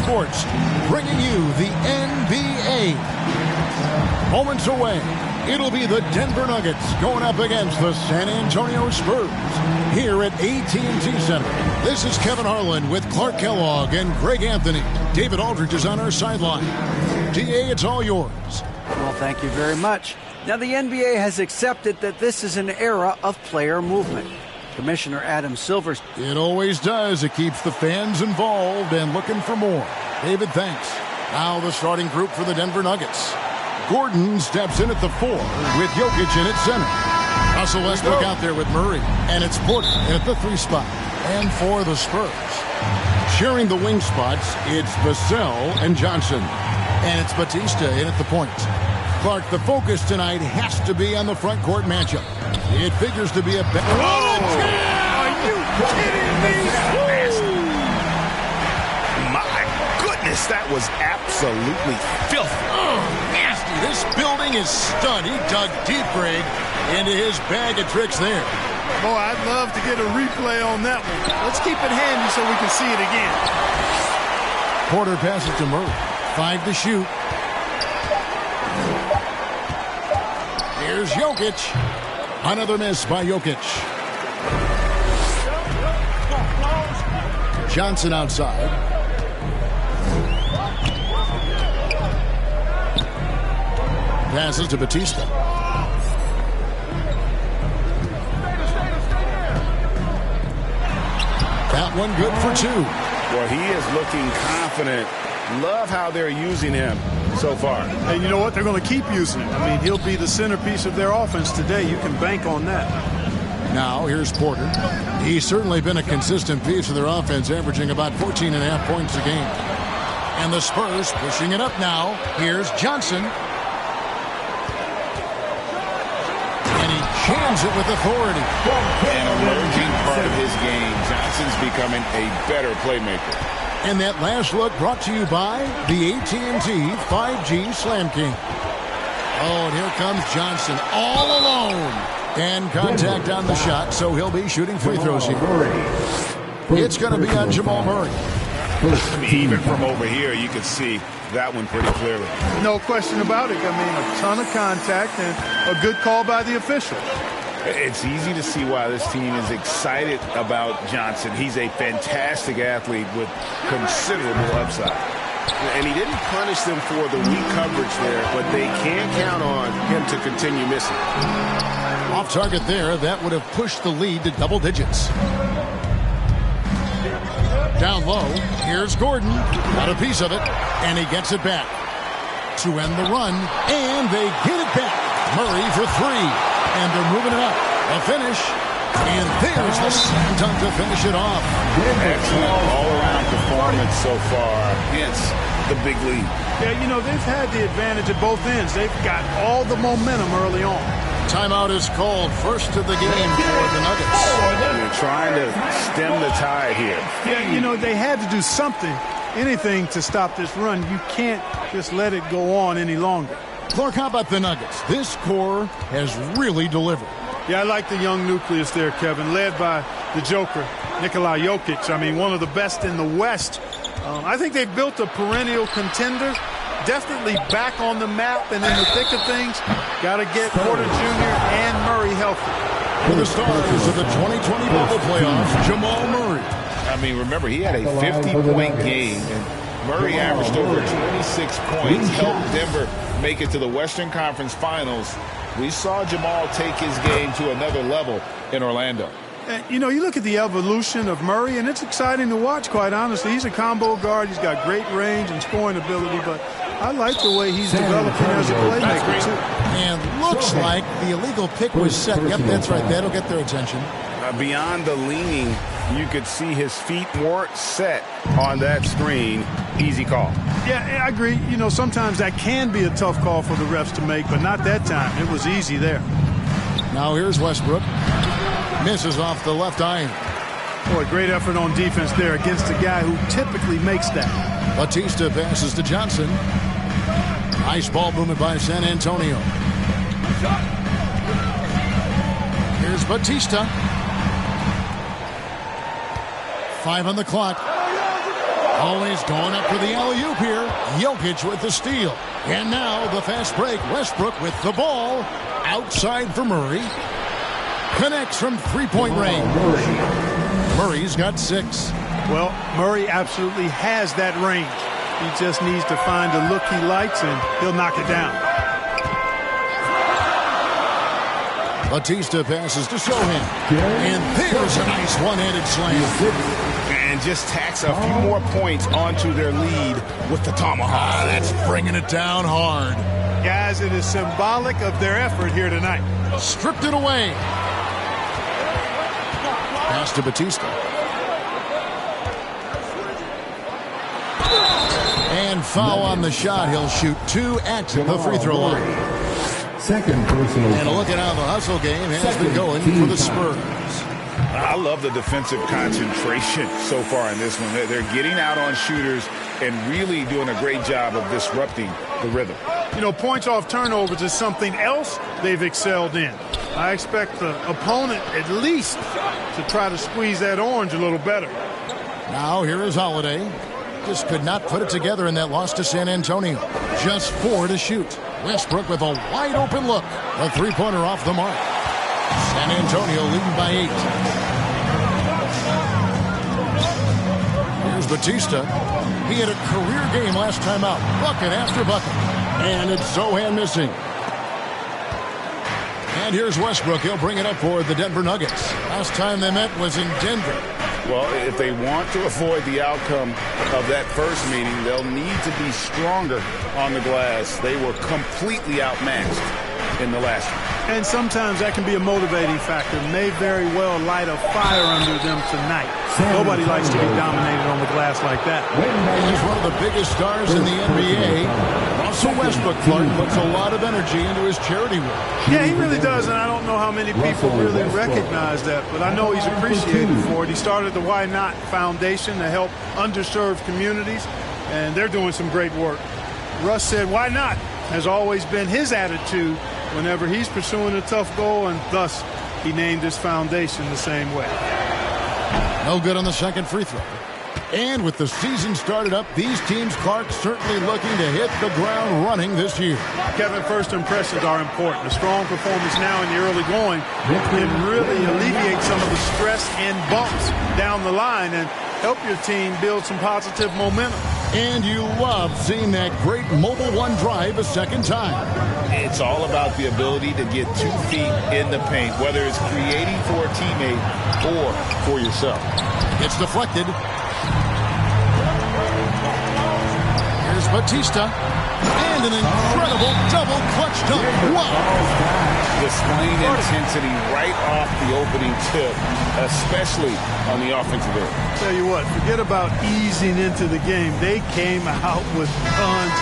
Sports, bringing you the NBA. Moments away, it'll be the Denver Nuggets going up against the San Antonio Spurs here at AT&T Center. This is Kevin Harlan with Clark Kellogg and Greg Anthony. David Aldridge is on our sideline. DA, it's all yours. Well, thank you very much. Now, the NBA has accepted that this is an era of player movement. Commissioner Adam Silver. It always does. It keeps the fans involved and looking for more. David, thanks. Now the starting group for the Denver Nuggets. Gordon steps in at the 4 with Jokic in at center. Russell Westbrook out there with Murray. And it's Porter in at the 3 spot. And for the Spurs, sharing the wing spots, it's Vassell and Johnson. And it's Bautista in at the point. Clark, the focus tonight has to be on the front court matchup. It figures to be a better... Oh! Are you kidding me? My goodness, that was absolutely filthy. Oh, nasty. This building is stunned. He dug deep, Greg, into his bag of tricks there. Boy, I'd love to get a replay on that one. Let's keep it handy so we can see it again. Porter passes to Murray. 5 to shoot. Here's Jokic. Another miss by Jokic. Johnson outside. Passes to Bautista. That one good for 2. Well, he is looking confident. Love how they're using him so far. And you know what? They're going to keep using him. I mean, he'll be the centerpiece of their offense today. You can bank on that. Now, here's Porter. He's certainly been a consistent piece of their offense, averaging about 14.5 points a game. And the Spurs pushing it up now. Here's Johnson. And he jams it with authority. An emerging part of his game. Johnson's becoming a better playmaker. And that last look brought to you by the AT&T 5G Slam King. Oh, and here comes Johnson all alone. And contact on the shot, so he'll be shooting free throws here. It's going to be on Jamal Murray. I mean, even from over here, you can see that one pretty clearly. No question about it. I mean, a ton of contact and a good call by the official. It's easy to see why this team is excited about Johnson. He's a fantastic athlete with considerable upside. And he didn't punish them for the weak coverage there, but they can count on him to continue missing. Off target there, that would have pushed the lead to double digits. Down low, here's Gordon. Got a piece of it, and he gets it back. To end the run, and they get it back. Murray for 3. And they're moving it up. A finish. And there's the slam dunk to finish it off. Excellent all-around performance so far. Hence the big lead. Yeah, you know, they've had the advantage at both ends. They've got all the momentum early on. Timeout is called. First of the game for the Nuggets. They're trying to stem the tide here. Yeah, you know, they had to do something, anything to stop this run. You can't just let it go on any longer. Clark, how about the Nuggets? This core has really delivered. Yeah, I like the young nucleus there, Kevin, led by the Joker, Nikola Jokic. I mean, one of the best in the West. I think they've built a perennial contender, definitely back on the map and in the thick of things. Got to get Porter Jr. and Murray healthy. For the stars of the 2020 bubble playoffs, Jamal Murray. I mean, remember, he had a 50-point game, and Murray averaged over 26 points, helped Denver make it to the Western Conference Finals. We saw Jamal take his game to another level in Orlando. You know, you look at the evolution of Murray, and it's exciting to watch, quite honestly. He's a combo guard. He's got great range and scoring ability, but I like the way he's developing as a playmaker, too. And looks like the illegal pick was set. Yep, that's right. That'll get their attention. Beyond the leaning, you could see his feet weren't set on that screen. Easy call. Yeah, I agree. You know, sometimes that can be a tough call for the refs to make, but not that time. It was easy there. Now here's Westbrook. Misses off the left iron. Boy, great effort on defense there against a guy who typically makes that. Bautista passes to Johnson. Nice ball movement by San Antonio. Here's Bautista. 5 on the clock. Oh, he's going up for the alley-oop here. Jokic with the steal. And now the fast break. Westbrook with the ball. Outside for Murray. Connects from three-point range. Murray's got 6. Well, Murray absolutely has that range. He just needs to find the look he likes, and he'll knock it down. Bautista passes to show him. And there's a nice one-handed slam. And just tacks a few more points onto their lead with the tomahawk. That's bringing it down hard. Guys, it is symbolic of their effort here tonight. Stripped it away. Pass to Bautista. And foul on the shot. He'll shoot 2 at the free throw line. Second personal. And look at how the hustle game has been going for the Spurs. I love the defensive concentration so far in this one. They're getting out on shooters and really doing a great job of disrupting the rhythm. You know, points off turnovers is something else they've excelled in. I expect the opponent at least to try to squeeze that orange a little better. Now here is Holiday. Just could not put it together in that loss to San Antonio. Just 4 to shoot. Westbrook with a wide open look. A three-pointer off the mark. San Antonio leading by 8. Here's Bautista. He had a career game last time out. Bucket after bucket. And it's Zohan missing. And here's Westbrook. He'll bring it up for the Denver Nuggets. Last time they met was in Denver. Well, if they want to avoid the outcome of that first meeting, they'll need to be stronger on the glass. They were completely outmatched in the last one. And sometimes that can be a motivating factor. May very well light a fire under them tonight. Nobody likes to be dominated on the glass like that. He's one of the biggest stars in the NBA. Russell Westbrook, Clark, puts a lot of energy into his charity work. Yeah, he really does, and I don't know how many people really recognize that, but I know he's appreciated for it. He started the Why Not Foundation to help underserved communities, and they're doing some great work. Russ said, why not? Has always been his attitude whenever he's pursuing a tough goal, and thus he named his foundation the same way. No good on the second free throw. And with the season started up, these teams, Clark, certainly looking to hit the ground running this year. Kevin, first impressions are important. A strong performance now in the early going can really alleviate some of the stress and bumps down the line and help your team build some positive momentum. And you love seeing that great mobile one drive a second time. It's all about the ability to get 2 feet in the paint, whether it's creating for a teammate or for yourself. It's deflected. Here's Bautista. And an incredible double clutch dunk. Wow. Displaying intensity right off the opening tip, especially on the offensive end. Tell you what, forget about easing into the game. They came out with guns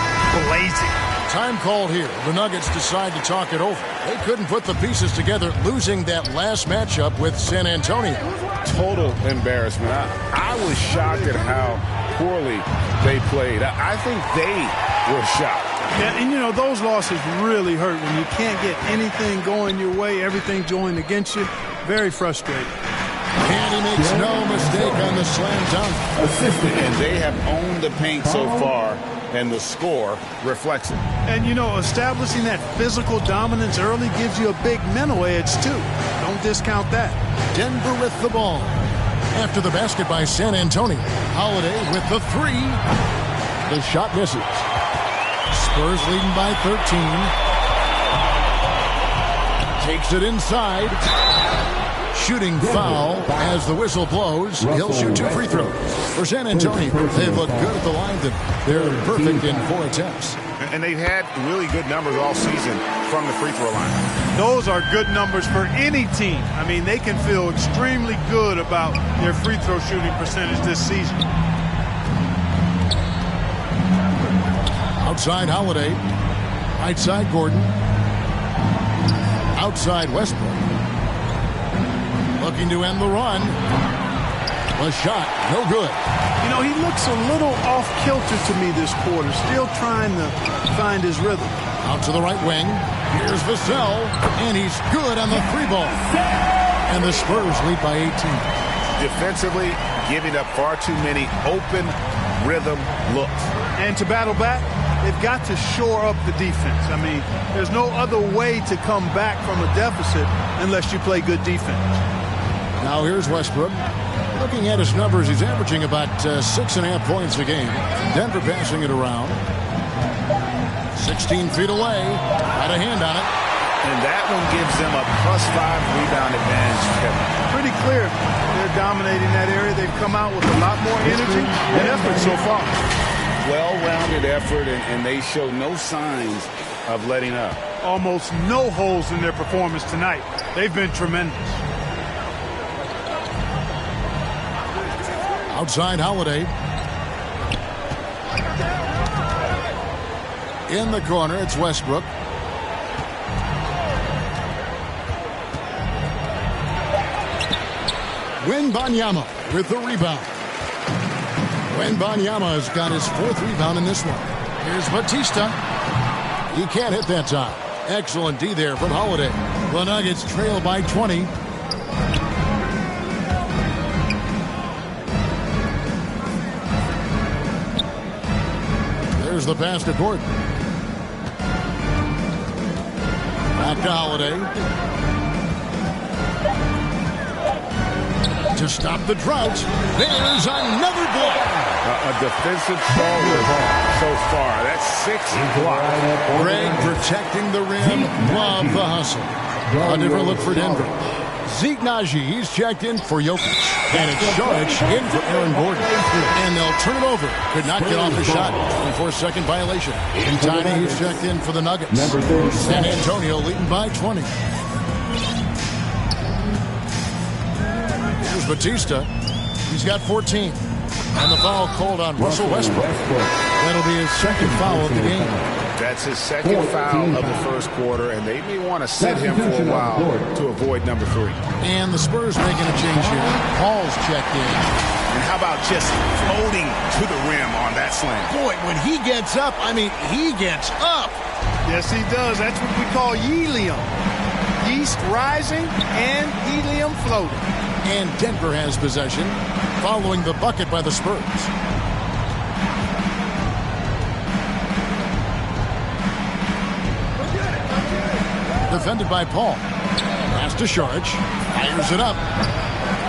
blazing. Time called here. The Nuggets decide to talk it over. They couldn't put the pieces together, losing that last matchup with San Antonio. Total embarrassment. I was shocked at how poorly they played. I think they were shocked. Yeah, and you know, those losses really hurt when you can't get anything going your way, everything's going against you. Very frustrating. And he makes no mistake on the slam dunk. And they have owned the paint so far, and the score reflects it. And, you know, establishing that physical dominance early gives you a big mental edge, too. Don't discount that. Denver with the ball. After the basket by San Antonio. Holiday with the 3. The shot misses. Spurs leading by 13. Takes it inside. Shooting foul as the whistle blows. He'll shoot 2 free throws. For San Antonio, they've looked good at the line. They're perfect in 4 attempts. And they've had really good numbers all season from the free throw line. Those are good numbers for any team. I mean, they can feel extremely good about their free throw shooting percentage this season. Outside Holiday. Right side Gordon. Outside Westbrook. Looking to end the run. The shot, no good. You know, he looks a little off-kilter to me this quarter. Still trying to find his rhythm. Out to the right wing. Here's Vassell. And he's good on the 3 ball. And the Spurs lead by 18. Defensively, giving up far too many open rhythm looks. And to battle back, they've got to shore up the defense. I mean, there's no other way to come back from a deficit unless you play good defense. Now here's Westbrook. Looking at his numbers, he's averaging about 6.5 points a game. Denver passing it around. 16 feet away. Got a hand on it. And that one gives them a +5 rebound advantage, Kevin. Pretty clear they're dominating that area. They've come out with a lot more energy and effort so far. Well-rounded effort, and they show no signs of letting up. Almost no holes in their performance tonight. They've been tremendous. Outside Holiday. In the corner, it's Westbrook. Wembanyama with the rebound. Wembanyama has got his 4th rebound in this one. Here's Bautista. He can't hit that time. Excellent D there from Holiday. The Nuggets trail by 20. There's the pass to Gordon. Back to Holiday. To stop the drought. There's another block. A defensive stalwart so far. That's 6 blocks. Greg protecting the rim. Love the hustle. A different look for Denver. Zeke Naji, he's checked in for Jokic. And it's Saric in for Aaron Gordon. And they'll turn it over. Could not get off the shot. 24-second violation. Tiny, he's checked in for the Nuggets. San Antonio leading by 20. Here's Bautista. He's got 14. And the foul called on Russell Westbrook. That'll be his 2nd foul of the game. That's his 2nd foul of the 1st quarter, and they may want to sit him for a while to avoid number 3. And the Spurs making a change here. Paul's checked in. And how about just floating to the rim on that slam? Boy, when he gets up, I mean, he gets up. Yes, he does. That's what we call helium. Yeast rising and helium floating. And Denver has possession following the bucket by the Spurs. Defended by Paul. Pass to Saric. Fires it up.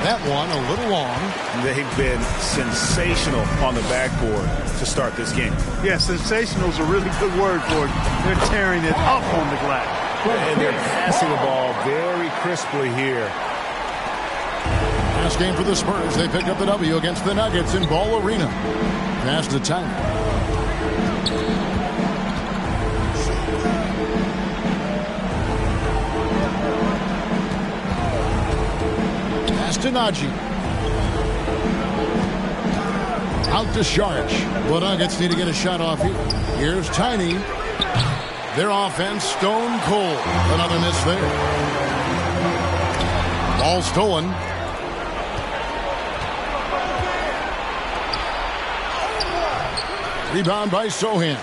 That one a little long. They've been sensational on the backboard to start this game. Yeah, sensational is a really good word for it. They're tearing it up on the glass. And they're passing the ball very crisply here. Last game for the Spurs. They pick up the W against the Nuggets in Ball Arena. Pass to Tyler. Pass to Naji. Out to Saric. The Nuggets need to get a shot off here. Here's Tiny. Their offense stone cold. Another miss there. Ball stolen. Rebound by Sohan.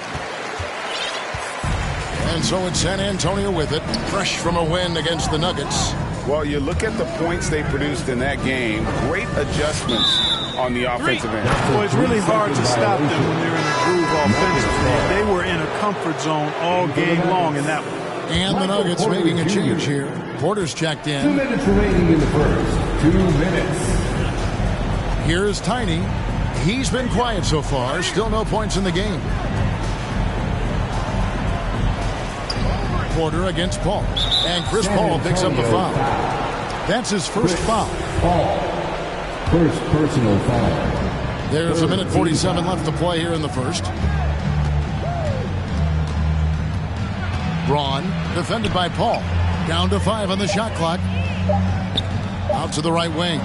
And so it's San Antonio with it. Fresh from a win against the Nuggets. Well, you look at the points they produced in that game. Great adjustments on the offensive end. Well, it's really hard to stop them when they're in a groove offensively. They were in a comfort zone all game long in that one. And the Nuggets making a change here. Porter's checked in. 2 minutes remaining in the first. 2 minutes. Here's Tiny. He's been quiet so far. Still no points in the game. Porter against Paul. And Chris Paul picks up the foul. That's his first foul. Paul. First personal foul. There's a minute 47 left to play here in the first. Braun, defended by Paul. Down to 5 on the shot clock. Out to the right wing.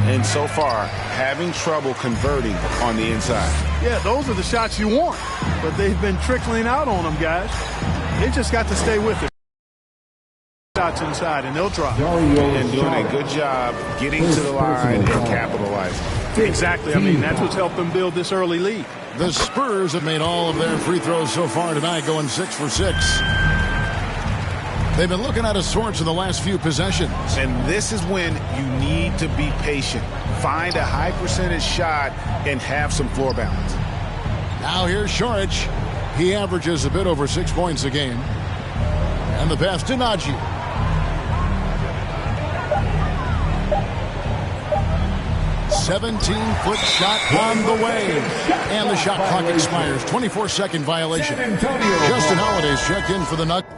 And so far, having trouble converting on the inside. Yeah, those are the shots you want. But they've been trickling out on them, guys. They just got to stay with it. Shots inside, and they'll drop. And doing a good job getting to the line and capitalizing. Exactly. I mean, that's what's helped them build this early lead. The Spurs have made all of their free throws so far tonight, going 6 for 6. They've been looking out of sorts in the last few possessions. And this is when you need to be patient. Find a high percentage shot and have some floor balance. Now here's Saric. He averages a bit over 6 points a game. And the pass to Najee. "17-foot shot on the way." And the shot clock expires. 24-second violation. Justin Holiday's checked in for the Nuggets.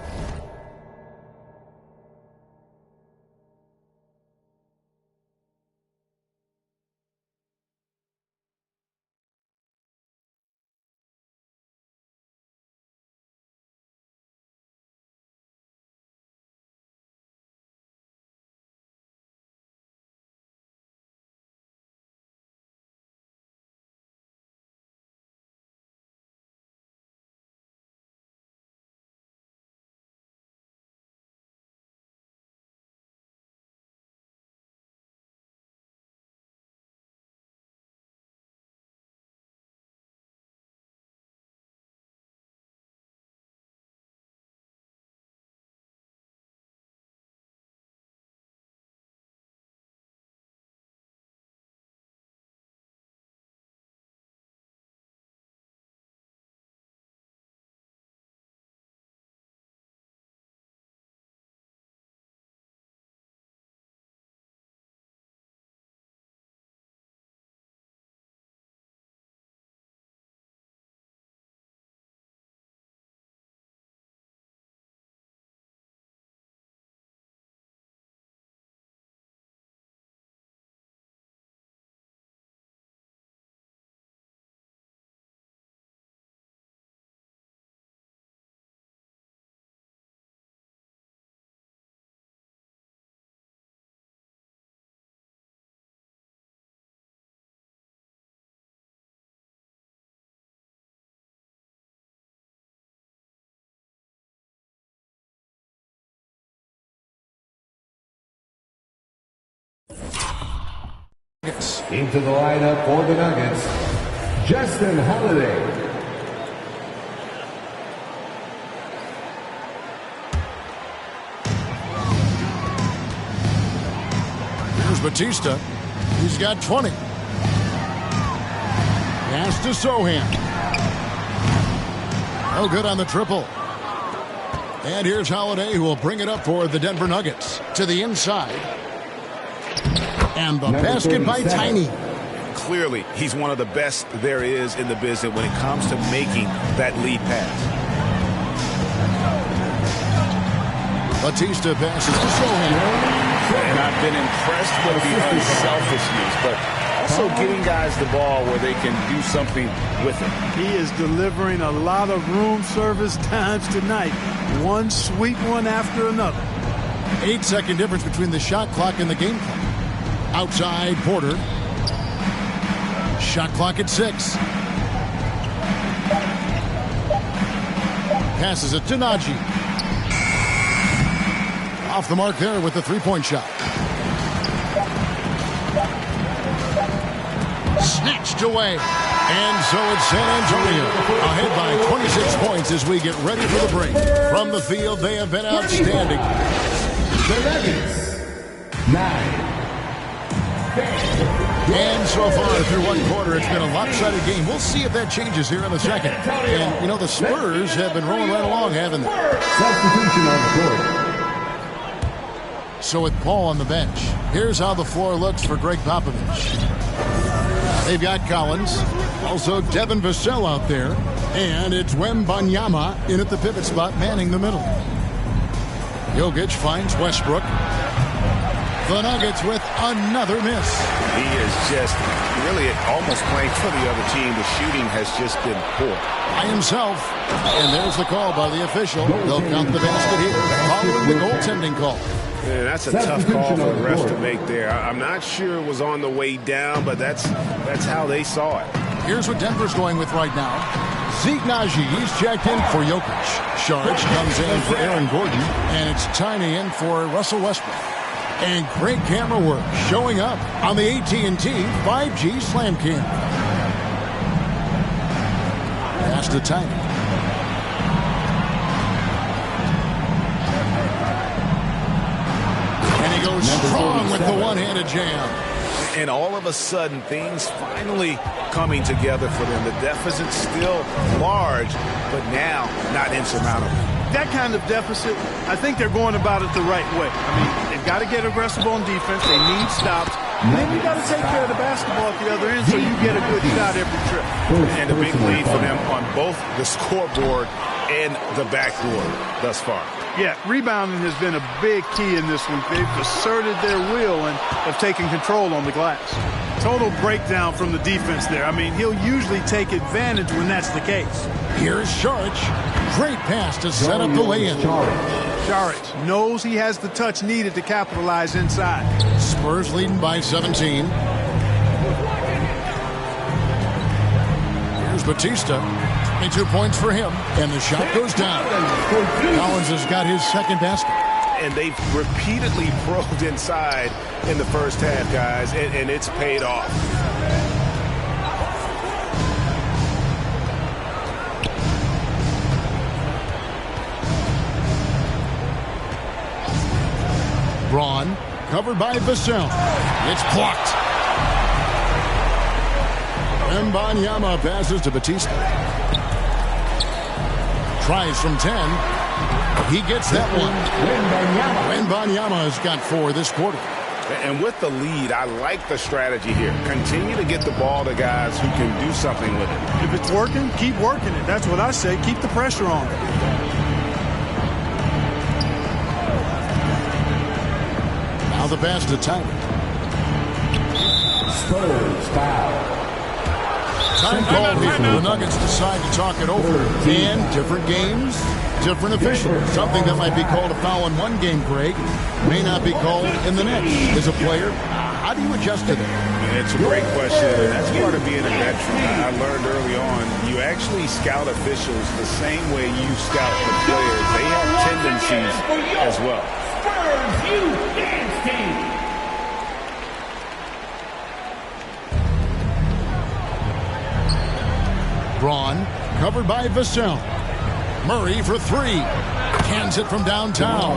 Into the lineup for the Nuggets, Justin Holiday. Here's Bautista. He's got 20. Pass to Sohan. No good on the triple. And here's Holiday, who will bring it up for the Denver Nuggets. To the inside. And the basket by Tiny. Clearly, he's one of the best there is in the business when it comes to making that lead pass. Bautista passes to Sohan. And I've been impressed with the unselfishness, but also getting guys the ball where they can do something with it. He is delivering a lot of room service times tonight. One sweet one after another. 8-second difference between the shot clock and the game clock. Outside, Porter. Shot clock at 6. Passes it to Najee. Off the mark there with the three-point shot. Snatched away. And so it's San Antonio ahead by 26 points as we get ready for the break. From the field, they have been outstanding. The Nuggets, 9. And so far through one quarter, it's been a lopsided game. We'll see if that changes here in the second. And, you know, the Spurs have been rolling right along, haven't they? Substitution on the court. So with Paul on the bench, here's how the floor looks for Greg Popovich. They've got Collins, also Devin Vassell out there, and it's Wembanyama in at the pivot spot, manning the middle. Jokic finds Westbrook. The Nuggets with another miss. He is just really almost playing for the other team. The shooting has just been poor. By himself. And there's the call by the official. They'll count the basket here, following the goaltending call. Yeah, that's a tough call for the refs to make there. I'm not sure it was on the way down, but that's how they saw it. Here's what Denver's going with right now. Zeke Najee, he's checked in for Jokic. Saric comes in for Aaron Gordon, and it's Tiny in for Russell Westbrook. And great camera work showing up on the AT&T 5G Slam Cam. Pass to Tiny. goes strong with the one-handed jam. And all of a sudden, things finally coming together for them. The deficit's still large, but now not insurmountable. That kind of deficit, I think they're going about it the right way. I mean, they've got to get aggressive on defense. They need stops. And then you got to take care of the basketball at the other end so you get a good shot every trip. And a big lead for them on both the scoreboard and the backboard thus far. Yeah, rebounding has been a big key in this week. They've asserted their will and have taken control on the glass. Total breakdown from the defense there. I mean, he'll usually take advantage when that's the case. Here's Saric. Great pass to set up the lay-in. Saric knows he has the touch needed to capitalize inside. Spurs leading by 17. Here's Bautista. 22 points for him, and the shot goes down. Collins has got his second basket. And they've repeatedly probed inside in the first half, guys, and it's paid off. Braun, covered by Vassell. It's blocked. Wembanyama passes to Bautista. Tries from 10. He gets that one. Wembanyama has got 4 this quarter. And with the lead, I like the strategy here. Continue to get the ball to guys who can do something with it. If it's working, keep working it. That's what I say. Keep the pressure on. Now the pass to Tyler. Spurs foul. Time call here. The Nuggets decide to talk it over. And different games, different officials. Something that might be called a foul in one game, Greg, may not be called in the next. As a player, how do you adjust to that? It's a great question, and that's part of being a veteran. I learned early on, you actually scout officials the same way you scout the players. They have tendencies as well. Spurs Youth Dance Team. Braun, covered by Vassell. Murray for 3. Cans it from downtown.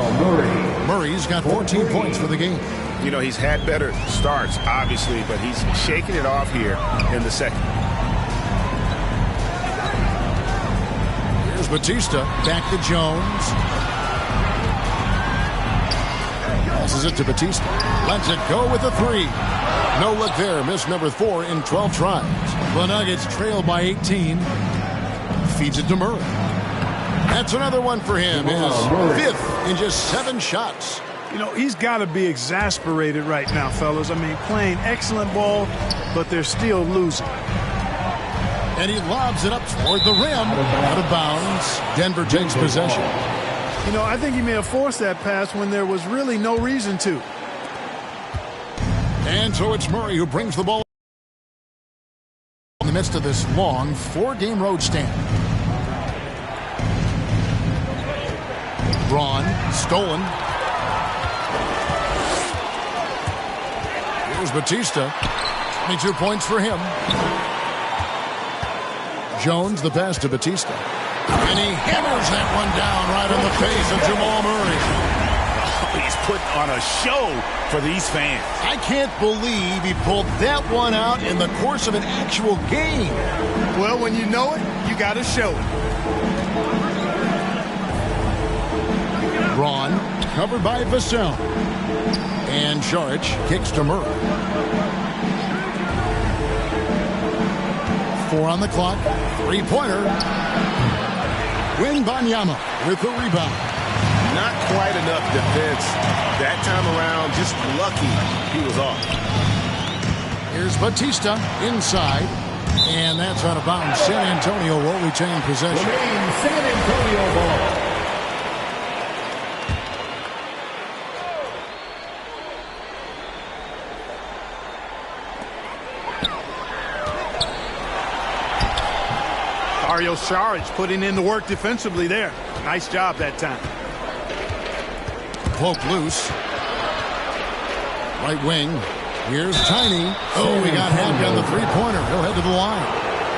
Murray's got 14 points for the game. You know, he's had better starts, obviously, but he's shaking it off here in the second. Here's Bautista, back to Jones. Passes it to Bautista. Lets it go with a 3. No look there. Miss number 4 in 12 tries. The Nuggets trail by 18. Feeds it to Murray. That's another one for him. His 5th in just 7 shots. You know, he's got to be exasperated right now, fellas. I mean, playing excellent ball, but they're still losing. And he lobs it up toward the rim. Out of bounds. Denver takes possession. You know, I think he may have forced that pass when there was really no reason to. And so it's Murray who brings the ball in the midst of this long 4-game road stand. Braun, stolen. Here's Bautista. 22 points for him. Jones, the pass to Bautista. And he hammers that one down right in the face of Jamal Murray. He's putting on a show for these fans. I can't believe he pulled that one out in the course of an actual game. Well, when you know it, you got to show it. Braun, covered by Vassell. And Saric kicks to Murray. 4 on the clock. 3-pointer. Wembanyama with the rebound. Not quite enough defense that time around. Just lucky he was off. Here's Bautista inside. And that's out of bounds. San Antonio will retain possession. San Antonio ball. Dario Saric putting in the work defensively there. Nice job that time. Poke loose. Right wing. Here's Tiny. Oh, he got happy on the 3-pointer. He'll head to the line.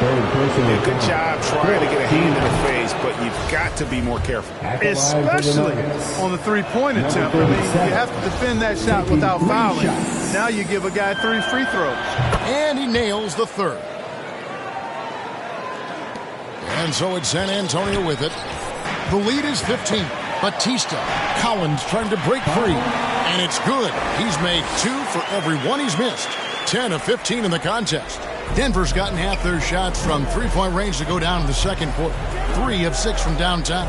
Yeah, good job trying to get a hand in the face, but you've got to be more careful. Especially on the three-point attempt. I mean, you have to defend that shot without fouling. Now you give a guy 3 free throws. And he nails the third. And so it's San Antonio with it. The lead is 15. Bautista. Collins trying to break free. And it's good. He's made 2 for every one he's missed. 10 of 15 in the contest. Denver's gotten half their shots from three-point range to go down in the second quarter. 3 of 6 from downtown.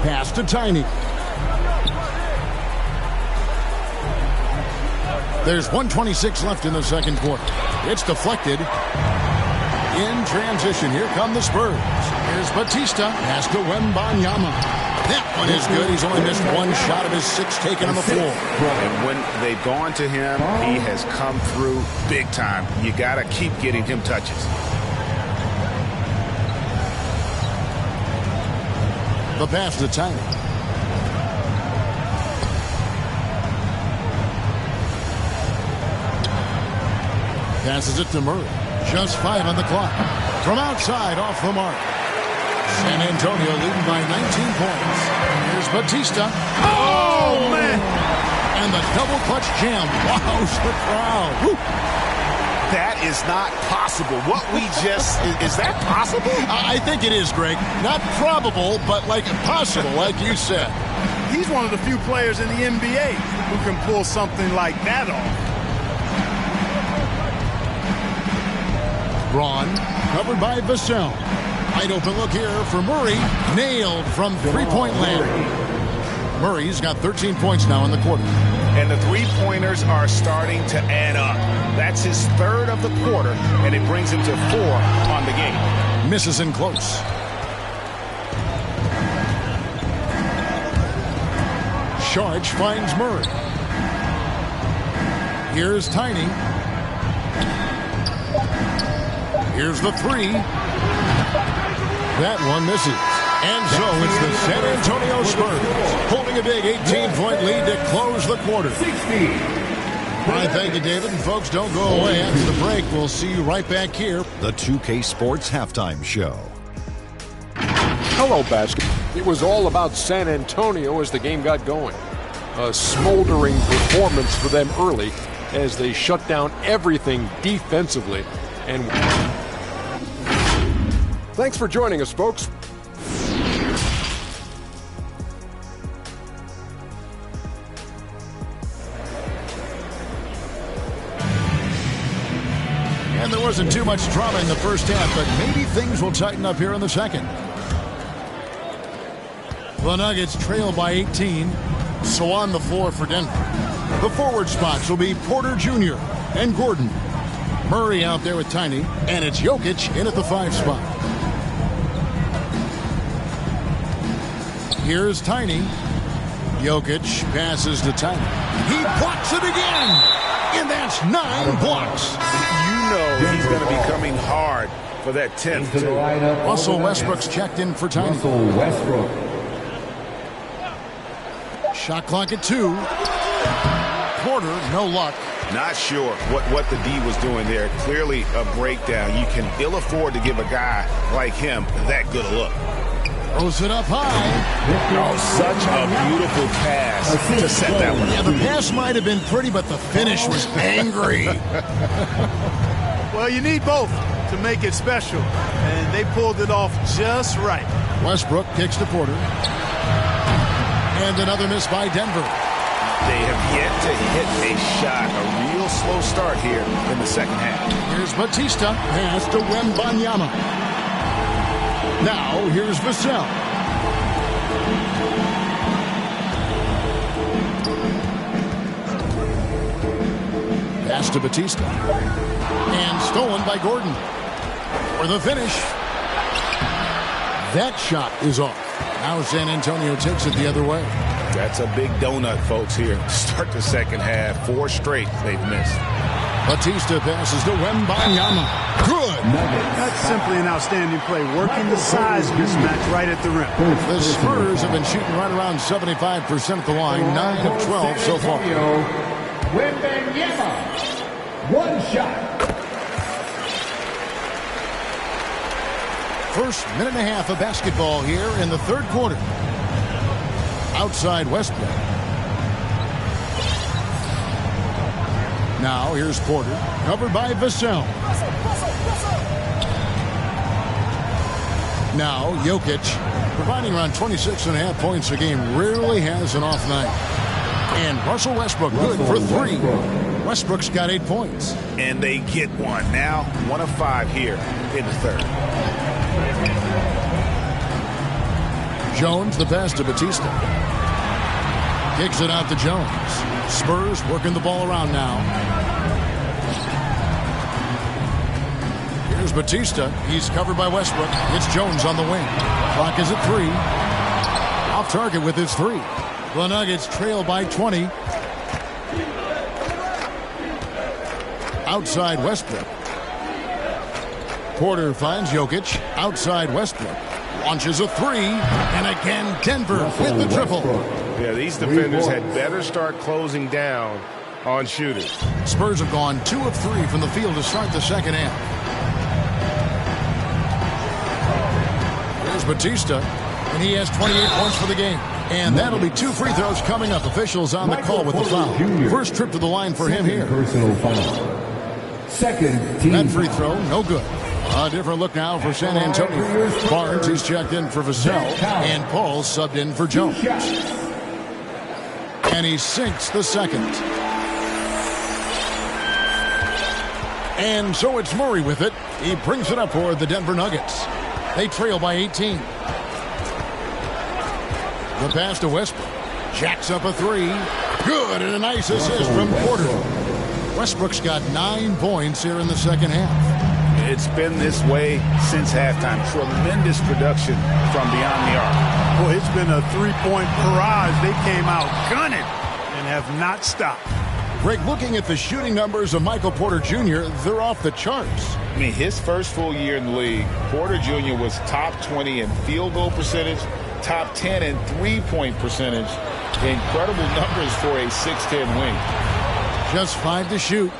Pass to Tiny. There's 1:26 left in the second quarter. It's deflected. In transition, here come the Spurs. Here's Bautista. Pass to Wembanyama. That one is good. He's only missed 1 shot of his 6 taken on the floor. And when they've gone to him, he has come through big time. You got to keep getting him touches. The pass to Tiny. Passes it to Murray. Just 5 on the clock. From outside, off the mark. San Antonio leading by 19 points. Here's Bautista. Oh, man! And the double clutch jam. Wows the crowd. Woo. That is not possible. What we just... Is that possible? I think it is, Greg. Not probable, but like possible, like you said. He's one of the few players in the NBA who can pull something like that off. Braun, covered by Vassell. Wide open look here for Murray. Nailed from three-point land. Murray's got 13 points now in the quarter. And the three-pointers are starting to add up. That's his 3rd of the quarter, and it brings him to 4 on the game. Misses in close. Sharch finds Murray. Here's Tiny. Here's the 3. That one misses. And so it's the San Antonio Spurs holding a big 18-point lead to close the quarter. All right, thank you, David. And folks, don't go away after the break. We'll see you right back here. The 2K Sports Halftime Show. Hello, basketball. It was all about San Antonio as the game got going. A smoldering performance for them early as they shut down everything defensively. And thanks for joining us, folks. And there wasn't too much drama in the first half, but maybe things will tighten up here in the second. The Nuggets trail by 18, so on the floor for Denver. The forward spots will be Porter Jr. and Gordon. Murray out there with Tiny, and it's Jokic in at the 5 spot. Here's Tiny. Jokic passes to Tiny. He blocks it again, and that's 9 blocks. You know he's going to be coming hard for that 10th, too. Russell Westbrook's checked in for Tiny. Russell Westbrook. Shot clock at 2. Porter, no luck. Not sure what the D was doing there. Clearly a breakdown. You can ill afford to give a guy like him that good a look. Throws it up high. Oh, such a beautiful pass to set that one. Yeah, the pass might have been pretty, but the finish was angry. Well, you need both to make it special, and they pulled it off just right. Westbrook kicks to Porter. And another miss by Denver. They have yet to hit a shot. A real slow start here in the second half. Here's Bautista. Pass to Wembanyama. Now here's Vassell. Pass to Bautista. And stolen by Gordon. For the finish. That shot is off. Now San Antonio takes it the other way. That's a big donut, folks, here. Start the second half. 4 straight they've missed. Bautista passes to Wembanyama. Good. That's simply an outstanding play, working the size mismatch right at the rim. The Spurs have been shooting right around 75% at the line, 9 of 12 so far. Wembanyama. 1 shot. first minute and a half of basketball here in the third quarter. Outside Westbrook. Now here's Porter, covered by Vassell. Now Jokic, providing around 26.5 points a game, rarely has an off night. And Russell Westbrook, good for 3. Westbrook's got 8 points. And they get one. Now 1 of 5 here in the third. Jones, the pass to Bautista. Kicks it out to Jones. Spurs working the ball around now. Here's Bautista. He's covered by Westbrook. It's Jones on the wing. Clock is at 3. Off target with his 3. The Nuggets trail by 20. Outside Westbrook. Porter finds Jokic. Outside Westbrook. Launches a 3. And again, Denver with the triple. Yeah, these defenders had better start closing down on shooters. Spurs have gone 2 of 3 from the field to start the second half. Here's Bautista, and he has 28 points for the game. And that'll be 2 free throws coming up. Officials on the call with the foul. First trip to the line for him here. Personal foul. Second team. That free throw, no good. A different look now for San Antonio. Barnes is checked in for Vassell, and Paul subbed in for Jones. And he sinks the second. And so it's Murray with it. He brings it up for the Denver Nuggets. They trail by 18. The pass to Westbrook. Jacks up a 3. Good, and a nice assist from Porter. Westbrook's got 9 points here in the second half. It's been this way since halftime. Tremendous production from beyond the arc. Boy, it's been a 3-point barrage. They came out gunning and have not stopped. Greg, looking at the shooting numbers of Michael Porter Jr., they're off the charts. I mean, his first full year in the league, Porter Jr. was top 20 in field goal percentage, top 10 in three-point percentage. Incredible numbers for a 6'10 wing. Just 5 to shoot.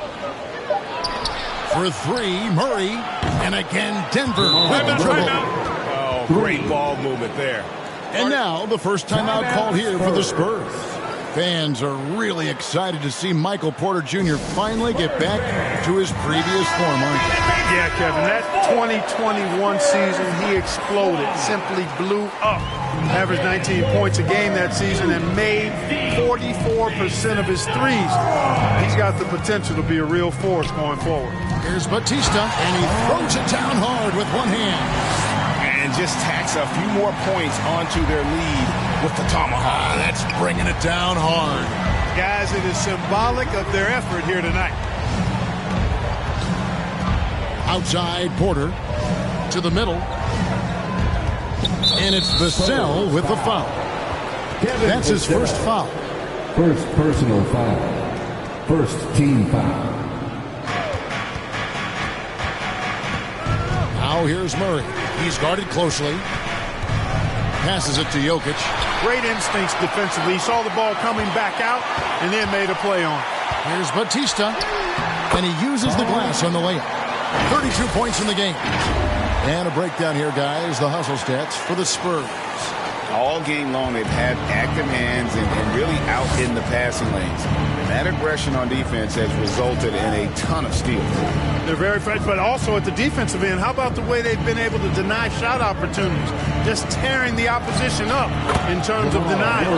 For 3, Murray. And again, Denver with the triple. Oh, great ball movement there. And now the first timeout called here for the Spurs. Fans are really excited to see Michael Porter Jr. finally get back to his previous form, aren't they? Yeah, Kevin, that 2021 season, he exploded, simply blew up. Averaged 19 points a game that season and made 44% of his threes. He's got the potential to be a real force going forward. Here's Bautista, and he throws it down hard with one hand. And just tacks a few more points onto their lead with the tomahawk. That's bringing it down hard. Guys, it is symbolic of their effort here tonight. Outside Porter to the middle. And it's Vassell with the foul. That's his first foul. First personal foul. First team foul. Now here's Murray. He's guarded closely. Passes it to Jokic. Great instincts defensively. He saw the ball coming back out and then made a play on it. Here's Bautista. And he uses the glass on the layup. 32 points in the game. And a breakdown here, guys. The hustle stats for the Spurs. All game long, they've had active hands and really out in the passing lanes. And that aggression on defense has resulted in a ton of steals. They're very fresh, but also at the defensive end, how about the way they've been able to deny shot opportunities? Just tearing the opposition up in terms of denial.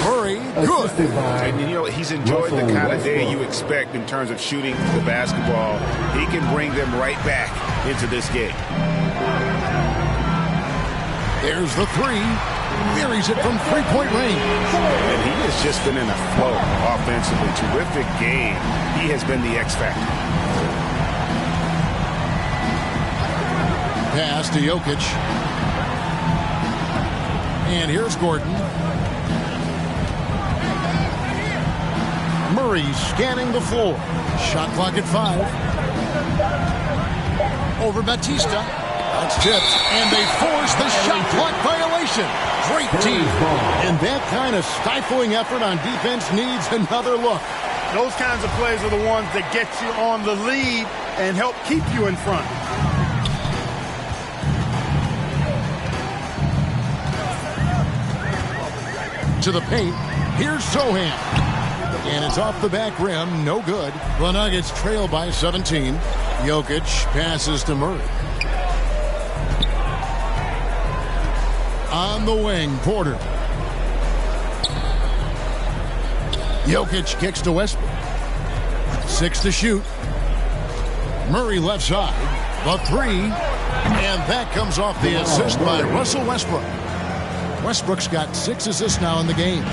Murray, good. And, you know, he's enjoyed the kind of day you expect in terms of shooting the basketball. He can bring them right back into this game. There's the 3. Buries it from three-point range. And he has just been in a flow offensively. Terrific game. He has been the X factor. Pass to Jokic. And here's Gordon. Murray scanning the floor. Shot clock at 5. Over Bautista. That's tipped. And they force the shot clock violation. Great team. And that kind of stifling effort on defense needs another look. Those kinds of plays are the ones that get you on the lead and help keep you in front. into the paint. Here's Sohan. And it's off the back rim. No good. The Nuggets trail by 17. Jokic passes to Murray. On the wing, Porter. Jokic kicks to Westbrook. 6 to shoot. Murray left side. The 3. And that comes off the assist by Russell Westbrook. Westbrook's got 6 assists now in the game.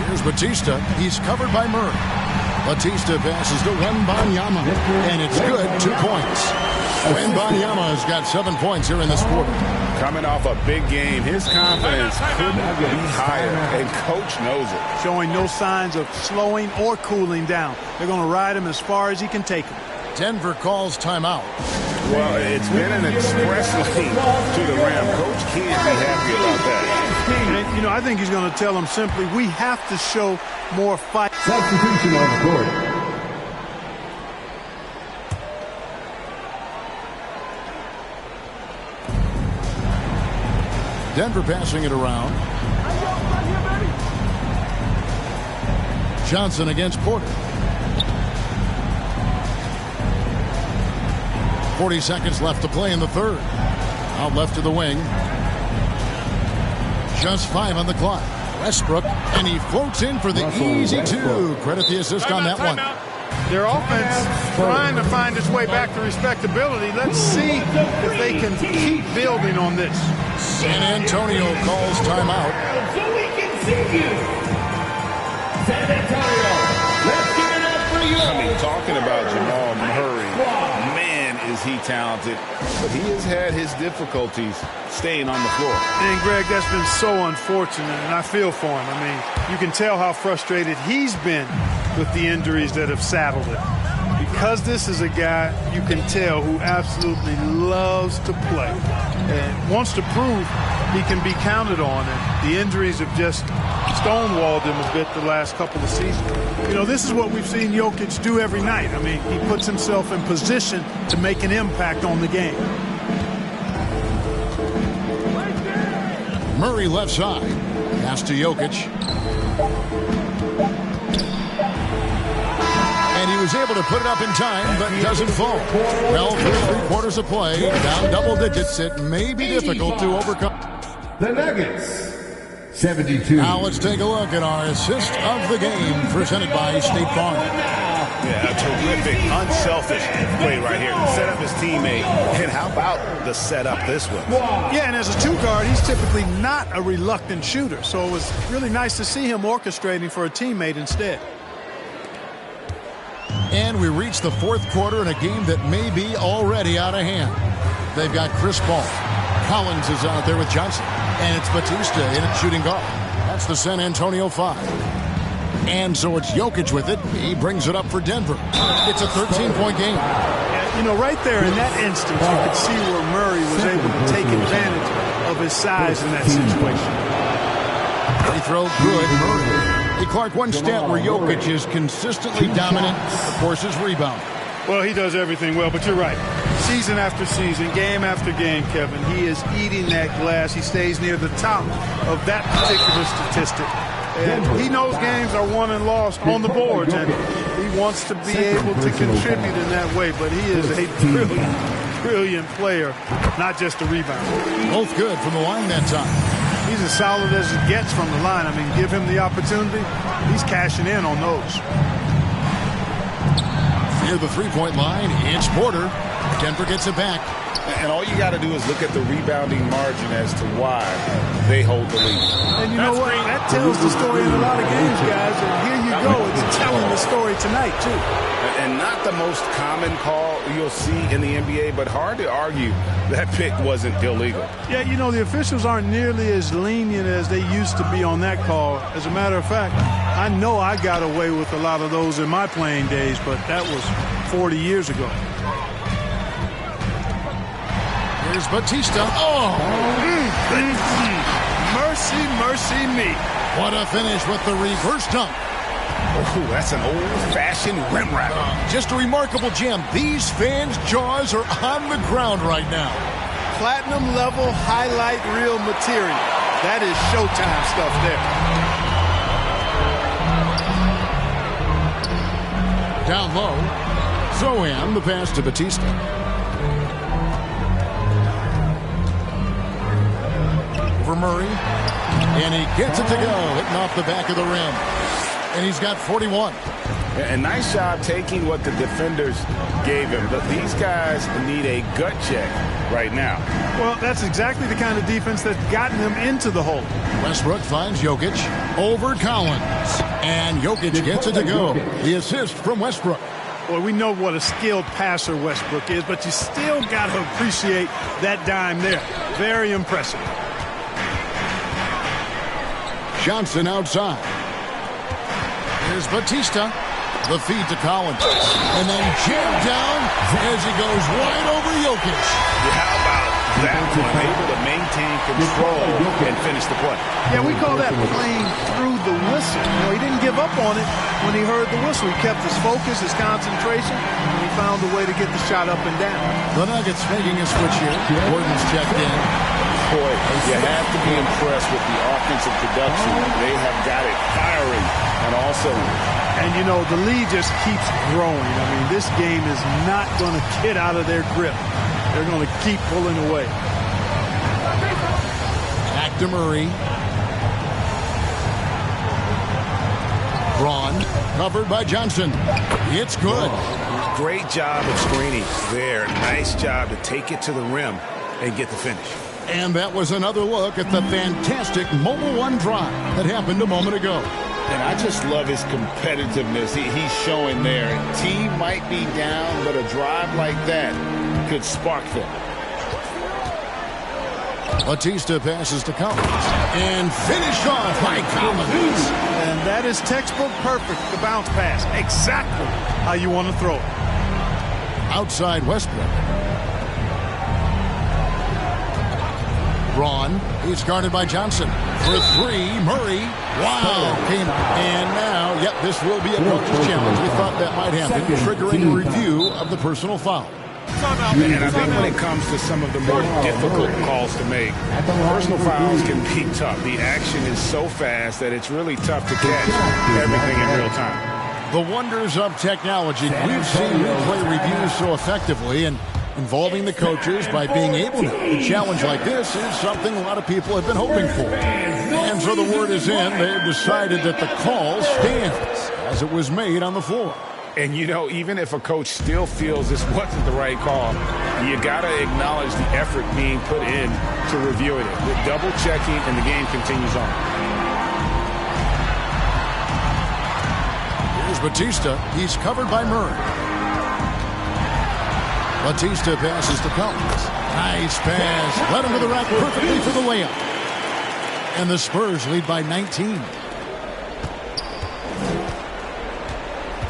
Here's Bautista. He's covered by Murray. Bautista passes to Wembanyama. And it's good. 2 points. Wembanyama has got 7 points here in this quarter. Coming off a big game, his confidence couldn't be higher, and coach knows it. Showing no signs of slowing or cooling down. They're going to ride him as far as he can take him. Denver calls timeout. Well, it's been an express lane to the rim. Coach can't be happy about that. And, I think he's going to tell them simply, we have to show more fight. Substitution on the court. Denver passing it around. Johnson against Porter. 40 seconds left to play in the third. Out left to the wing. Just 5 on the clock. Westbrook, and he floats in for the easy 2. Credit the assist on that one. Their offense trying to find its way back to respectability. Let's see if they can keep building on this. San Antonio calls timeout. So we can see you. San Antonio, let's give it up for you. I mean, talking about Jamal Murray, man, is he talented. But he has had his difficulties staying on the floor. And, Greg, that's been so unfortunate, and I feel for him. I mean, you can tell how frustrated he's been with the injuries that have saddled him. Because this is a guy you can tell who absolutely loves to play and wants to prove he can be counted on, and the injuries have just stonewalled him a bit the last couple of seasons. This is what we've seen Jokic do every night. I mean, he puts himself in position to make an impact on the game. Murray left side. Pass to Jokic. And he was able to put it up in time, but doesn't fall. Well, through 3 quarters of play, down double digits, it may be difficult to overcome. The Nuggets, 72. Now let's take a look at our assist of the game, presented by State Farm. Yeah, a terrific, unselfish play right here. Set up his teammate. And how about the setup this one? Yeah, and as a 2 guard, he's typically not a reluctant shooter. So it was really nice to see him orchestrating for a teammate instead. And we reach the 4th quarter in a game that may be already out of hand. They've got Chris Paul. Collins is out there with Johnson. And it's Bautista in at shooting guard. That's the San Antonio 5. And so it's Jokic with it. He brings it up for Denver. It's a 13-point game. Yeah, right there in that instance, you could see where Murray was able to take advantage of his size in that situation. Free throw good. Murray. Hey, Clark, one stat where Jokic is consistently dominant, of course, is rebound. Well, he does everything well, but you're right. Season after season, game after game, Kevin, he is eating that glass. He stays near the top of that particular statistic. And he knows games are won and lost on the boards, and he wants to be able to contribute in that way. But he is a brilliant player, not just a rebounder. Both good from the line that time. He's as solid as it gets from the line. I mean, give him the opportunity. He's cashing in on those. Near the 3-point line, it's Porter. Denver gets it back. And all you got to do is look at the rebounding margin as to why they hold the lead. And you know what? That tells the story in a lot of games, guys. And here you go. It's telling the story tonight, too. And not the most common call you'll see in the NBA, but hard to argue that pick wasn't illegal. Yeah, the officials aren't nearly as lenient as they used to be on that call. As a matter of fact, I know I got away with a lot of those in my playing days, but that was 40 years ago. Here's Bautista. Oh! Mercy, mercy me. What a finish with the reverse dunk. Oh, that's an old-fashioned rim wrap. Just a remarkable jam. These fans' jaws are on the ground right now. platinum level highlight reel material. That is Showtime stuff there. Down low, Zohan, the pass to Bautista. For Murray, and he gets it to go, hitting off the back of the rim. And he's got 41. A nice job taking what the defenders gave him. But these guys need a gut check right now. Well, that's exactly the kind of defense that's gotten them into the hole. Westbrook finds Jokic over Collins. And Jokic gets it to go. The assist from Westbrook. Well, we know what a skilled passer Westbrook is, but you still got to appreciate that dime there. Very impressive. Johnson outside. Here's Bautista. The feed to Collins. And then jammed down as he goes wide over Jokic. Yeah, how about that one? Able to maintain control and finish the play. Yeah, we call that playing through the whistle. You know, he didn't give up on it when he heard the whistle. He kept his focus, his concentration, and he found a way to get the shot up and down. The Nuggets making a switch here. Gordon's checked in. Boy, you have to be impressed with the offensive production. They have got it firing and also... And, you know, the lead just keeps growing. I mean, this game is not going to get out of their grip. They're going to keep pulling away. Back to Murray. Braun, covered by Johnson. It's good. Great job of screening there. Nice job to take it to the rim and get the finish. And that was another look at the fantastic Mobile One drive that happened a moment ago. And I just love his competitiveness he's showing there. Team might be down, but a drive like that could spark them. Bautista passes to Collins. And finished off by Collins. And that is textbook perfect, the bounce pass. Exactly how you want to throw it. Outside Westbrook. Braun, he's guarded by Johnson. For three, Murray. Wow. Came and now, yep, this will be a coach's challenge. We thought that might happen, triggering a review of the personal foul. And I think when it comes to some of the more difficult calls to make, personal fouls can be tough. The action is so fast that it's really tough to catch everything in real time. The wonders of technology. We've seen replay reviews so effectively, and involving the coaches by being able to. A challenge like this is something a lot of people have been hoping for. And so the word is in. They've decided that the call stands as it was made on the floor. And, you know, even if a coach still feels this wasn't the right call, you got to acknowledge the effort being put in to reviewing it. With double checking, and the game continues on. Here's Bautista. He's covered by Murray. Bautista passes to Collins. Nice pass. Led him to the rack perfectly for the layup. And the Spurs lead by 19.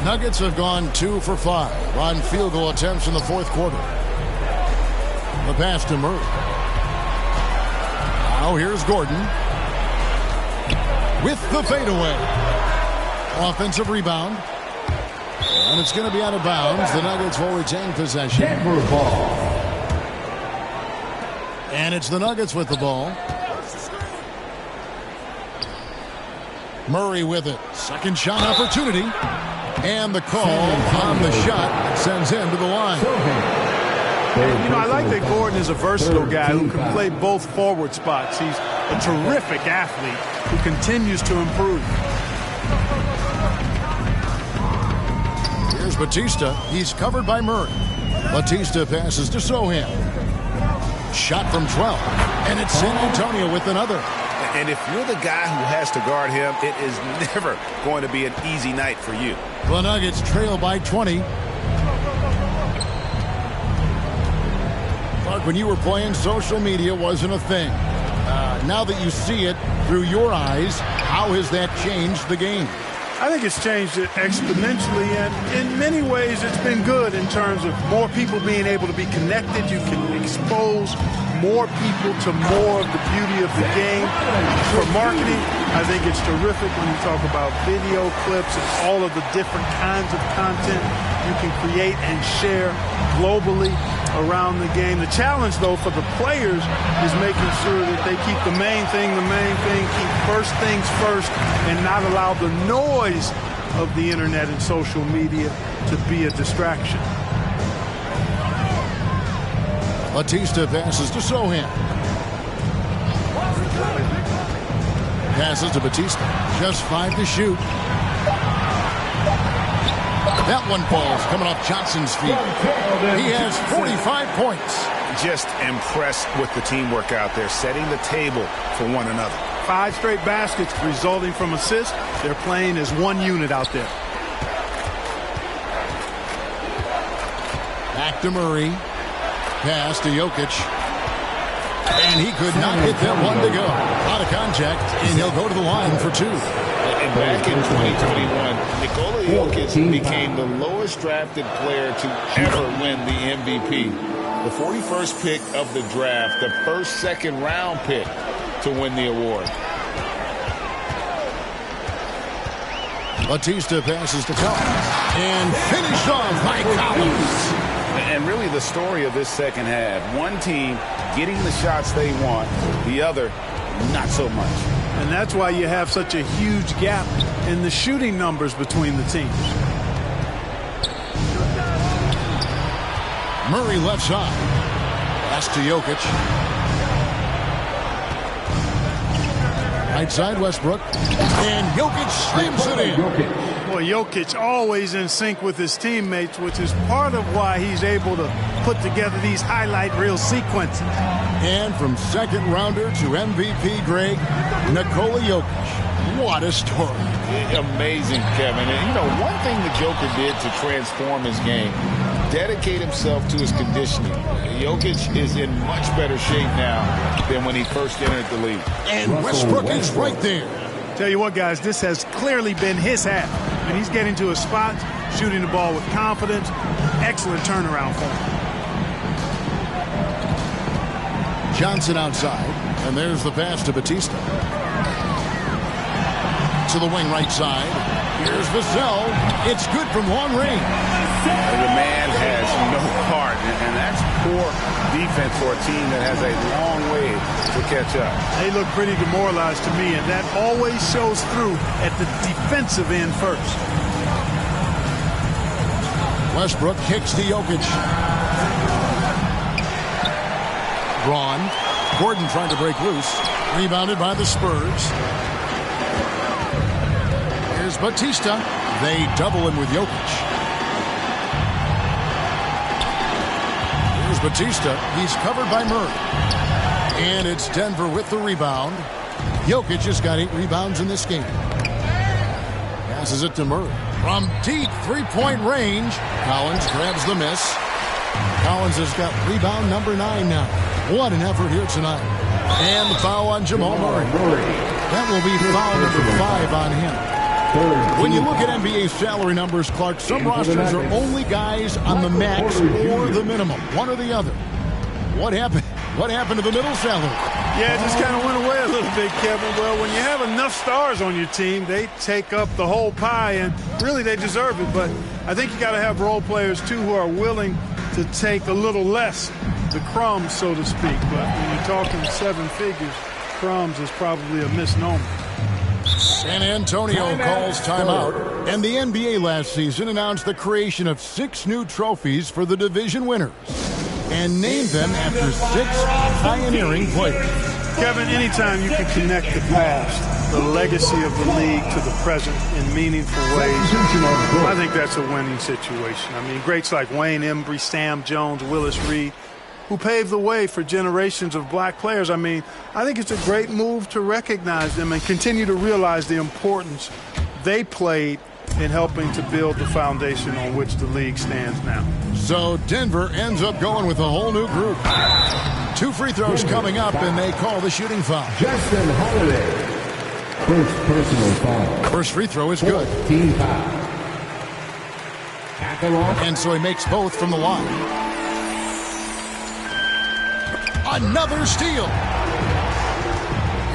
Nuggets have gone 2 for 5 on field goal attempts in the fourth quarter. The pass to Murray. Now here's Gordon. With the fadeaway. Offensive rebound. And it's going to be out of bounds. The Nuggets will retain possession. And it's the Nuggets with the ball. Murray with it. Second shot opportunity. And the call on the shot sends him to the line. And, you know, I like that Gordon is a versatile guy who can play both forward spots. He's a terrific athlete who continues to improve. Here's Bautista. He's covered by Murray. Bautista passes to Zohan. Shot from 12. And it's San Antonio with another. And if you're the guy who has to guard him, it is never going to be an easy night for you. The Nuggets trail by 20. Clark, when you were playing, social media wasn't a thing. Now that you see it through your eyes, how has that changed the game? I think it's changed it exponentially, and in many ways it's been good in terms of more people being able to be connected. You can expose more people to more of the beauty of the game. For marketing, I think it's terrific when you talk about video clips and all of the different kinds of content you can create and share globally around the game. The challenge, though, for the players is making sure that they keep the main thing, keep first things first, and not allow the noise of the internet and social media to be a distraction. Bautista passes to Sohan. Passes to Bautista. Just 5 to shoot. That one falls coming off Johnson's feet. He has 45 points. Just impressed with the teamwork out there, setting the table for one another. 5 straight baskets resulting from assists. They're playing as one unit out there. Back to Murray. Pass to Jokic. And he could not get that one to go. Out of contact, and he'll go to the line for 2. And back in 2021, Nikola Jokic became the lowest drafted player to ever win the MVP. The 41st pick of the draft, the first second-round pick to win the award. Bautista passes to Collins. And finished off by Collins. And really the story of this second half, one team getting the shots they want, the other not so much. And that's why you have such a huge gap in the shooting numbers between the teams. Murray left side. Pass to Jokic. Right side, Westbrook. And Jokic slams it in. Boy, Jokic always in sync with his teammates, which is part of why he's able to put together these highlight reel sequences. And from second rounder to MVP, Greg, Nikola Jokic. What a story. Amazing, Kevin. And, you know, one thing the Joker did to transform his game, dedicate himself to his conditioning. Jokic is in much better shape now than when he first entered the league. And Westbrook is right there. Tell you what, guys, this has clearly been his half. And he's getting to a spot, shooting the ball with confidence. Excellent turnaround for him. Johnson outside. And there's the pass to Bautista. To the wing right side. Here's Vassell. It's good from long range. The man has no heart, and that's poor defense for a team that has a long way to catch up. They look pretty demoralized to me, and that always shows through at the defensive end first. Westbrook kicks to Jokic. Braun. Gordon trying to break loose. Rebounded by the Spurs. Here's Bautista. They double him with Jokic. Here's Bautista. He's covered by Murray. And it's Denver with the rebound. Jokic has got 8 rebounds in this game. Passes it to Murray. From deep three-point range, Collins grabs the miss. Collins has got rebound number 9 now. What an effort here tonight. And the foul on Jamal Murray. That will be foul number 5 on him. When you look at NBA salary numbers, Clark, some rosters are only guys on the max or the minimum, one or the other. What happened? What happened to the middle salary? Yeah, it just kind of went away a little bit, Kevin. Well, when you have enough stars on your team, they take up the whole pie, and really they deserve it. But I think you got to have role players, too, who are willing to take a little less, the crumbs, so to speak. But when you're talking 7 figures, crumbs is probably a misnomer. San Antonio calls timeout, and the NBA last season announced the creation of 6 new trophies for the division winners and named them after 6 pioneering players. Kevin, anytime you can connect the past, the legacy of the league to the present in meaningful ways, I think that's a winning situation. I mean, greats like Wayne Embry, Sam Jones, Willis Reed, who paved the way for generations of black players. I mean, I think it's a great move to recognize them and continue to realize the importance they played in helping to build the foundation on which the league stands now. So Denver ends up going with a whole new group. 2 free throws coming up, and they call the shooting foul. Justin Holiday. First personal foul. First free throw is good. Team foul. And so he makes both from the line. Another steal.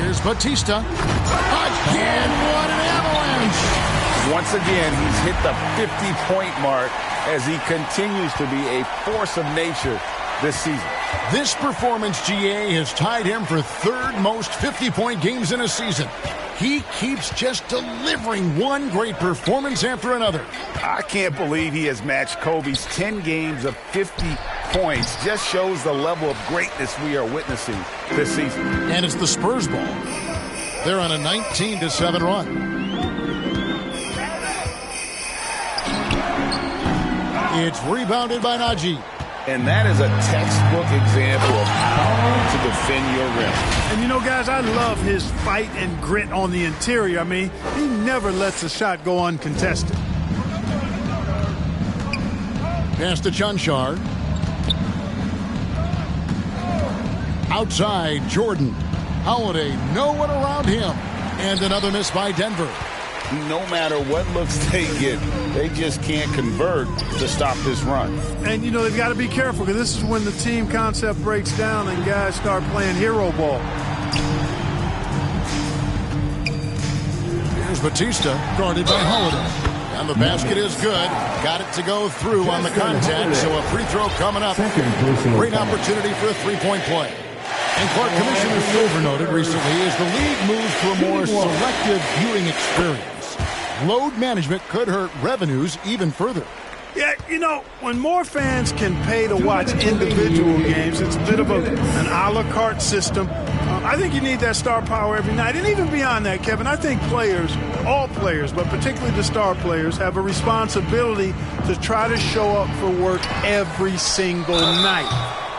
Here's Bautista. Again, what an avalanche. Once again, he's hit the 50-point mark as he continues to be a force of nature this season. This performance, GA, has tied him for third most 50-point games in a season. He keeps just delivering one great performance after another. I can't believe he has matched Kobe's 10 games of 50 points. Just shows the level of greatness we are witnessing this season. And it's the Spurs ball. They're on a 19-7 run. It's rebounded by Najee. And that is a textbook example of how to defend your rim. And you know, guys, I love his fight and grit on the interior. I mean, he never lets a shot go uncontested. Pass to Chanchar. Outside, Jordan. Holiday, no one around him. And another miss by Denver. No matter what looks they get, they just can't convert to stop this run. And, you know, they've got to be careful because this is when the team concept breaks down and guys start playing hero ball. Here's Bautista, guarded by Holiday. And the basket is good. Got it to go through on the contact, so a free throw coming up. Great opportunity for a three-point play. And Clark, Commissioner Silver noted recently as the league moves to a more selective viewing experience, load management could hurt revenues even further. Yeah, you know, when more fans can pay to watch individual games, it's a bit of an a la carte system. I think you need that star power every night. And even beyond that, Kevin, I think players, all players, but particularly the star players, have a responsibility to try to show up for work every single night.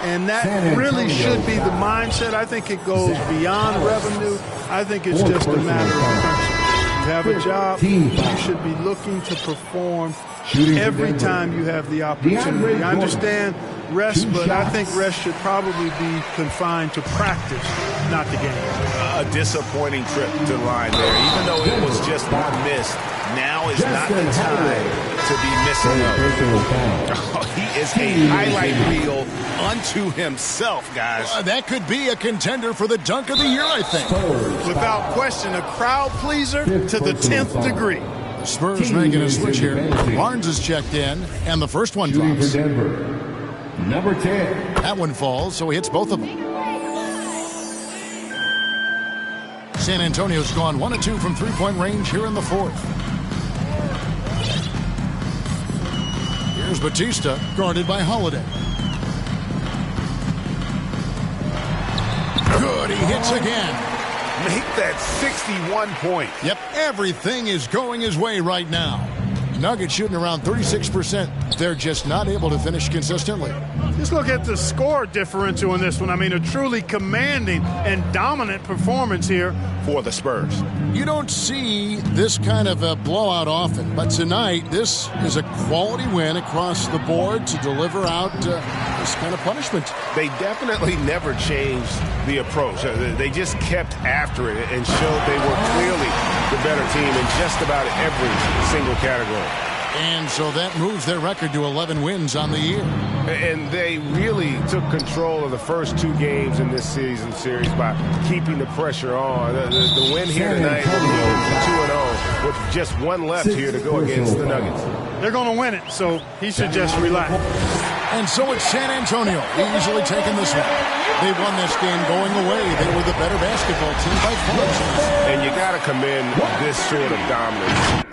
And that really should be the mindset. I think it goes beyond revenue. I think it's just a matter of principle. You have a job, you should be looking to perform every time you have the opportunity. I understand rest, but I think rest should probably be confined to practice, not the game. A disappointing trip to the line there. Even though it was just one miss, now is not the time to be missing out. He is a highlight reel unto himself, guys. That could be a contender for the dunk of the year, I think. Without question, a crowd pleaser to the 10th degree. The Spurs making a switch here. Barnes is checked in, and the first one drops. Number 10. That one falls, so he hits both of them. San Antonio's gone 1 of 2 from three-point range here in the fourth. Here's Bautista, guarded by Holiday. Good, he hits again. Make that 61 point. Yep, everything is going his way right now. Nuggets shooting around 36%. They're just not able to finish consistently. Just look at the score differential in this one. I mean, a truly commanding and dominant performance here for the Spurs. You don't see this kind of a blowout often, but tonight this is a quality win across the board to deliver out this kind of punishment. They definitely never changed the approach. They just kept after it and showed they were clearly the better team in just about every single category. And so that moves their record to 11 wins on the year. And they really took control of the first 2 games in this season series by keeping the pressure on. The win here tonight will go 2-0 with just one left here to go against the Nuggets. They're going to win it, so he should just relax. And so it's San Antonio easily taking this one. They won this game going away. They were the better basketball team by far. And you got to commend this sort of dominance